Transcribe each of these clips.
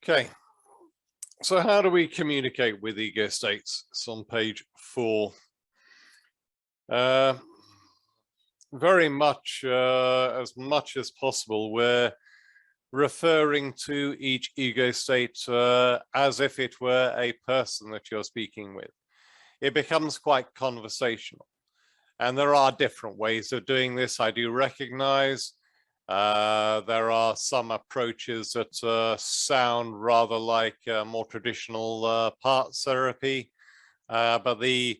Okay, so how do we communicate with ego states? It's on page 4. Uh, Very much, much as possible, we're referring to each ego state as if it were a person that you're speaking with. It becomes quite conversational. And there are different ways of doing this, I do recognize. There are some approaches that sound rather like more traditional part therapy, but the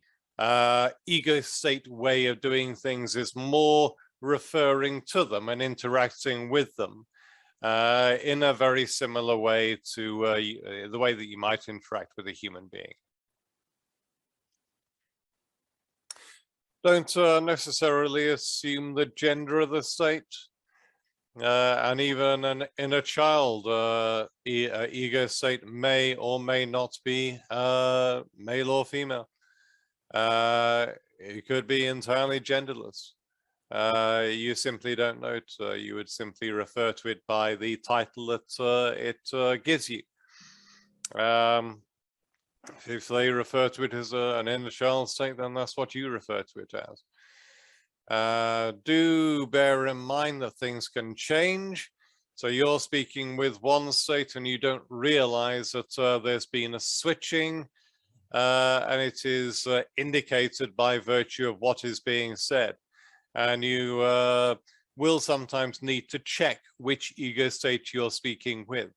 ego state way of doing things is more referring to them and interacting with them in a very similar way to the way that you might interact with a human being. Don't necessarily assume the gender of the state. And even in a child, ego state may or may not be male or female. It could be entirely genderless. You simply don't know it. You would simply refer to it by the title that it gives you. If they refer to it as an inner child state, then that's what you refer to it as. Do bear in mind that things can change. So you're speaking with one state and you don't realize that there's been a switching and it is indicated by virtue of what is being said. And you will sometimes need to check which ego state you're speaking with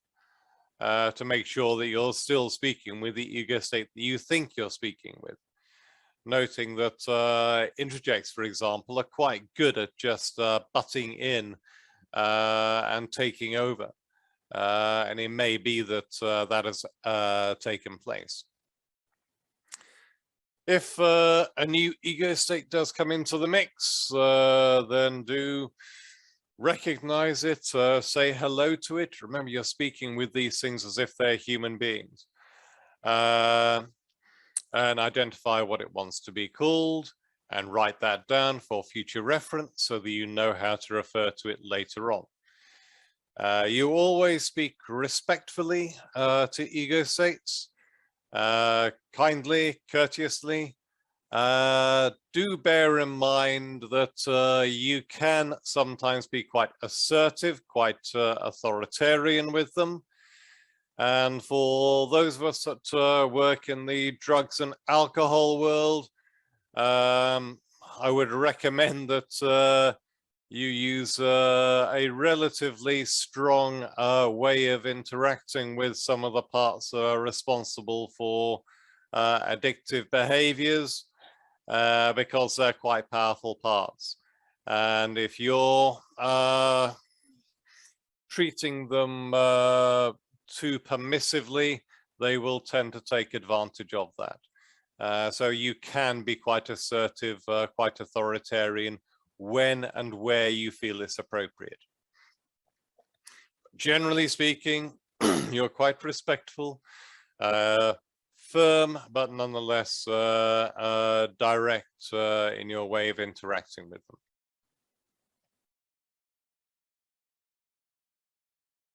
to make sure that you're still speaking with the ego state that you think you're speaking with. Noting that introjects, for example, are quite good at just butting in and taking over. And it may be that that has taken place. If a new ego state does come into the mix, then do recognize it, say hello to it. Remember, you're speaking with these things as if they're human beings. And identify what it wants to be called and write that down for future reference so that you know how to refer to it later on. You always speak respectfully to ego states, kindly, courteously. Do bear in mind that you can sometimes be quite assertive, quite authoritarian with them. And for those of us that work in the drugs and alcohol world, I would recommend that you use a relatively strong way of interacting with some of the parts that are responsible for addictive behaviors because they're quite powerful parts. And if you're treating them too permissively, they will tend to take advantage of that. So you can be quite assertive, quite authoritarian when and where you feel it's appropriate. Generally speaking, you're quite respectful, firm, but nonetheless direct in your way of interacting with them.